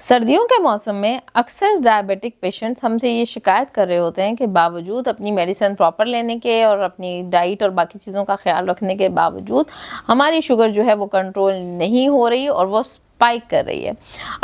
सर्दियों के मौसम में अक्सर डायबिटिक पेशेंट्स हमसे ये शिकायत कर रहे होते हैं कि बावजूद अपनी मेडिसिन प्रॉपर लेने के और अपनी डाइट और बाकी चीज़ों का ख्याल रखने के बावजूद हमारी शुगर जो है वो कंट्रोल नहीं हो रही और वो स्पाइक कर रही है।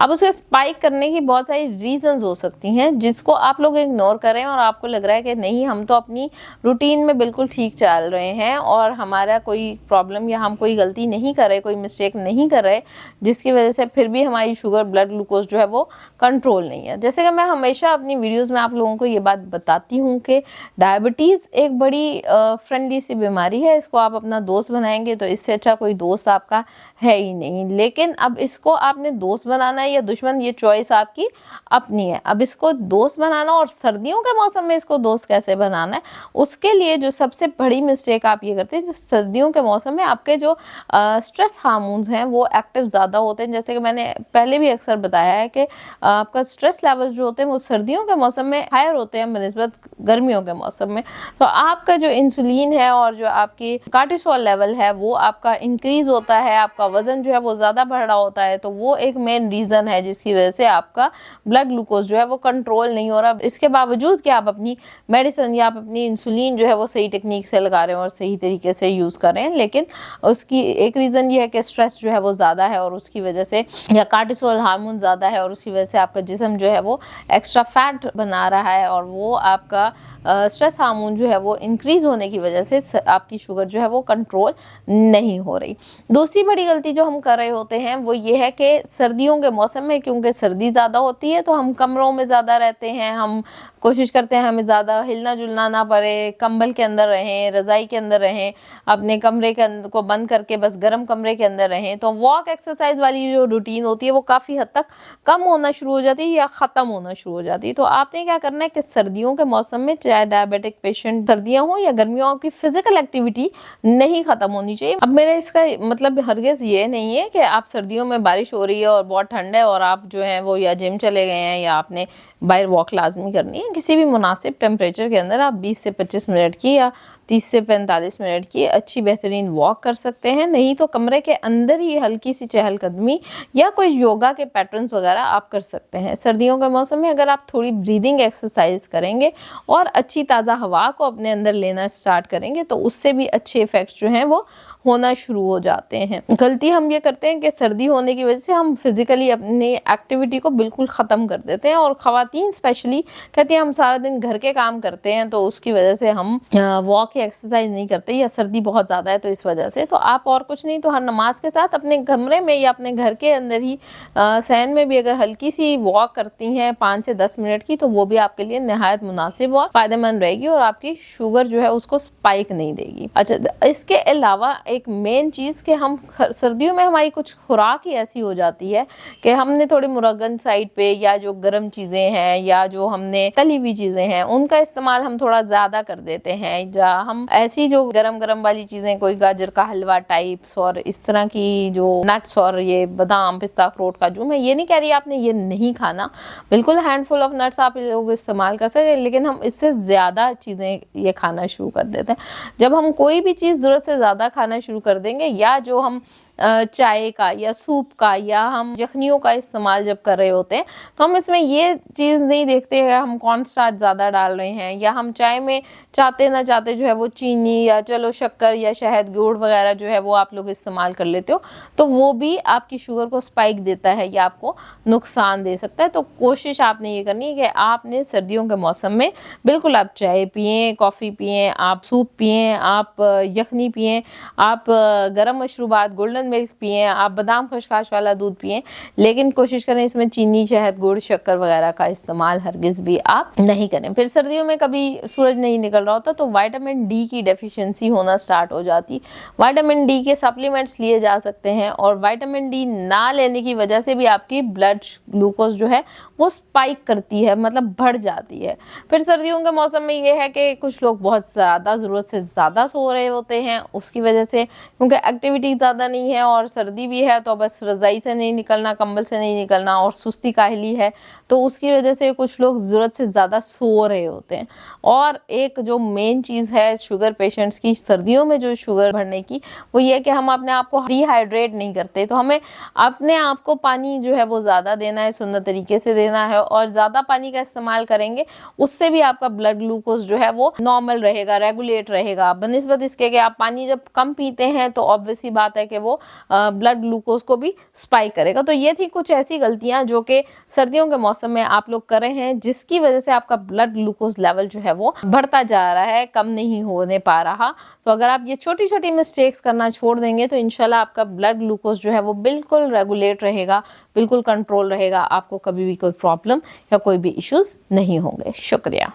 अब उसे स्पाइक करने की बहुत सारी रीजंस हो सकती हैं जिसको आप लोग इग्नोर करें और आपको लग रहा है कि नहीं, हम तो अपनी रूटीन में बिल्कुल ठीक चल रहे हैं और हमारा कोई प्रॉब्लम या हम कोई गलती नहीं कर रहे, कोई मिस्टेक नहीं कर रहे, जिसकी वजह से फिर भी हमारी शुगर ब्लड ग्लूकोज जो है वो कंट्रोल नहीं है। जैसे कि मैं हमेशा अपनी वीडियोस में आप लोगों को ये बात बताती हूँ कि डायबिटीज़ एक बड़ी फ्रेंडली सी बीमारी है। इसको आप अपना दोस्त बनाएंगे तो इससे अच्छा कोई दोस्त आपका है ही नहीं। लेकिन अब इसको आपने दोस्त बनाना है या दुश्मन, ये चॉइस आपकी अपनी है। अब इसको दोस्त बनाना और सर्दियों के मौसम में इसको दोस्त कैसे बनाना है, उसके लिए जो सबसे बड़ी मिस्टेक आप ये करते हैं, जो सर्दियों के मौसम में आपके जो स्ट्रेस हार्मोन्स हैं वो एक्टिव ज़्यादा होते हैं। जैसे कि मैंने पहले भी अक्सर बताया है कि आपका स्ट्रेस लेवल जो होते हैं वो सर्दियों के मौसम में हायर होते हैं बनिस्बत गर्मियों के मौसम में। तो आपका जो इंसुलिन है और जो आपकी कार्टिसोल लेवल है वो आपका इंक्रीज होता है, आपका वजन जो है वो ज़्यादा बढ़ रहा होता है। तो वो एक मेन रीज़न है जिसकी वजह से आपका ब्लड ग्लूकोज जो है वो कंट्रोल नहीं हो रहा। इसके बावजूद कि आप अपनी मेडिसिन या आप अपनी इंसुलिन जो है वो सही टेक्निक से लगा रहे हैं और सही तरीके से यूज़ कर रहे हैं, लेकिन उसकी एक रीज़न ये है कि स्ट्रेस जो है वो ज़्यादा है और उसकी वजह से, या कार्टिसोल हार्मोन ज़्यादा है और उसकी वजह से आपका जिस्म जो है वो एक्स्ट्रा फैट बना रहा है और वो आपका स्ट्रेस हार्मोन जो है वो इंक्रीज होने की वजह से आपकी शुगर जो है वो कंट्रोल नहीं हो रही। दूसरी बड़ी गलती जो हम कर रहे होते हैं वो ये है कि सर्दियों के मौसम में, क्योंकि सर्दी ज़्यादा होती है तो हम कमरों में ज़्यादा रहते हैं, हम कोशिश करते हैं हमें ज़्यादा हिलना जुलना ना पड़े, कंबल के अंदर रहें, रज़ाई के अंदर रहें, अपने कमरे के अंदर को बंद करके बस गर्म कमरे के अंदर रहें। तो वॉक एक्सरसाइज वाली जो रूटीन होती है वो काफ़ी हद तक कम होना शुरू हो जाती है या ख़त्म होना शुरू हो जाती है। तो आपने क्या करना है कि सर्दियों के मौसम में, चाहे डायबिटिक पेशेंट सर्दियाँ हो या गर्मियों, की फिजिकल एक्टिविटी नहीं ख़त्म होनी चाहिए। अब मेरा इसका मतलब हरगिज़ ये नहीं है कि आप सर्दियों में बारिश हो रही है और बहुत ठंड है और आप जो है वो या जिम चले गए हैं या आपने बाहर वॉक लाजमी करनी है। किसी भी मुनासिब टेम्परेचर के अंदर आप 20 से 25 मिनट की या 30 से 45 मिनट की अच्छी बेहतरीन वॉक कर सकते हैं। नहीं तो कमरे के अंदर ही हल्की सी चहलकदमी या कोई योगा के पैटर्न्स वगैरह आप कर सकते हैं। सर्दियों के मौसम में अगर आप थोड़ी ब्रीदिंग एक्सरसाइज करेंगे और अच्छी ताज़ा हवा को अपने अंदर लेना स्टार्ट करेंगे तो उससे भी अच्छे इफेक्ट्स जो हैं वो होना शुरू हो जाते हैं। गलती हम ये करते हैं कि सर्दी होने की वजह से हम फिजिकली अपनी एक्टिविटी को बिल्कुल ख़त्म कर देते हैं और ख़वातीन स्पेशली कहती हैं हम सारा दिन घर के काम करते हैं तो उसकी वजह से हम वॉक या एक्सरसाइज नहीं करते, या सर्दी बहुत ज़्यादा है तो इस वजह से। तो आप और कुछ नहीं तो हर नमाज के साथ अपने कमरे में या अपने घर के अंदर ही सहन में भी अगर हल्की सी वॉक करती हैं 5 से 10 मिनट की, तो वो भी आपके लिए नहायत मुनासिब और फ़ायदेमंद रहेगी और आपकी शुगर जो है उसको स्पाइक नहीं देगी। अच्छा, इसके अलावा एक मेन चीज़ कि हम सर्दियों में हमारी कुछ खुराक ही ऐसी हो जाती है कि हमने थोड़ी मुरगन साइड पे या जो गर्म चीज़ें हैं या जो हमने तली हुई चीज़ें हैं उनका इस्तेमाल हम थोड़ा ज़्यादा कर देते हैं। या हम ऐसी जो गरम गरम वाली चीज़ें, कोई गाजर का हलवा टाइप्स और इस तरह की जो नट्स और ये बादाम पिस्ता अखरोट काजू, मैं ये नहीं कह रही आपने ये नहीं खाना, बिल्कुल हैंडफुल ऑफ नट्स आप लोग इस्तेमाल कर सकते हैं, लेकिन हम इससे ज़्यादा चीज़ें ये खाना शुरू कर देते हैं। जब हम कोई भी चीज़ ज़रूरत से ज़्यादा खाना शुरू कर देंगे, या जो हम चाय का या सूप का या हम यखनियों का इस्तेमाल जब कर रहे होते हैं तो हम इसमें ये चीज़ नहीं देखते हैं हम कौन स्टार्च ज़्यादा डाल रहे हैं, या हम चाय में चाहते ना चाहते जो है वो चीनी या चलो शक्कर या शहद गुड़ वगैरह जो है वो आप लोग इस्तेमाल कर लेते हो, तो वो भी आपकी शुगर को स्पाइक देता है या आपको नुकसान दे सकता है। तो कोशिश आपने ये करनी है कि आपने सर्दियों के मौसम में बिल्कुल आप चाय पिएँ, कॉफ़ी पिएँ, आप सूप पिएँ, आप यखनी पिएँ, आप गर्म मशरूबात गोल्डन मिल्क पिएँ, आप बादाम खशखाश वाला दूध पिएँ, लेकिन कोशिश करें इसमें चीनी शहद गुड़ शक्कर वगैरह का इस्तेमाल हरगिज़ भी आप नहीं करें। फिर सर्दियों में कभी सूरज नहीं निकल रहा होता तो विटामिन डी की डेफिशिएंसी होना स्टार्ट हो जाती। विटामिन डी के सप्लीमेंट्स लिए जा सकते हैं और विटामिन डी ना लेने की वजह से भी आपकी ब्लड ग्लूकोज जो है वो स्पाइक करती है, मतलब बढ़ जाती है। फिर सर्दियों के मौसम में ये है कि कुछ लोग बहुत ज़्यादा ज़रूरत से ज़्यादा सो रहे होते हैं, उसकी वजह से क्योंकि एक्टिविटी ज़्यादा नहीं है हैं और सर्दी भी है तो बस रजाई से नहीं निकलना, कंबल से नहीं निकलना और सुस्ती काहली है, तो उसकी वजह से कुछ लोग ज़रूरत से ज़्यादा सो रहे होते हैं। और एक जो मेन चीज़ है शुगर पेशेंट्स की सर्दियों में जो शुगर बढ़ने की, वो ये कि हम अपने आप को डिहाइड्रेट नहीं करते। तो हमें अपने आप को पानी जो है वो ज़्यादा देना है, सुंदर तरीके से देना है, और ज़्यादा पानी का इस्तेमाल करेंगे उससे भी आपका ब्लड ग्लूकोज जो है वो नॉर्मल रहेगा, रेगुलेट रहेगा। बनिस्बत इसके कि आप पानी जब कम पीते हैं तो ऑब्वियस सी बात है कि वो ब्लड ग्लूकोज को भी स्पाइक करेगा। तो ये थी कुछ ऐसी गलतियां जो कि सर्दियों के मौसम में आप लोग कर रहे हैं, जिसकी वजह से आपका ब्लड ग्लूकोज लेवल जो है वो बढ़ता जा रहा है, कम नहीं होने पा रहा। तो अगर आप ये छोटी छोटी मिस्टेक्स करना छोड़ देंगे तो इंशाल्लाह आपका ब्लड ग्लूकोज जो है वो बिल्कुल रेगुलेट रहेगा, बिल्कुल कंट्रोल रहेगा, आपको कभी भी कोई प्रॉब्लम या कोई भी इश्यूज नहीं होंगे। शुक्रिया।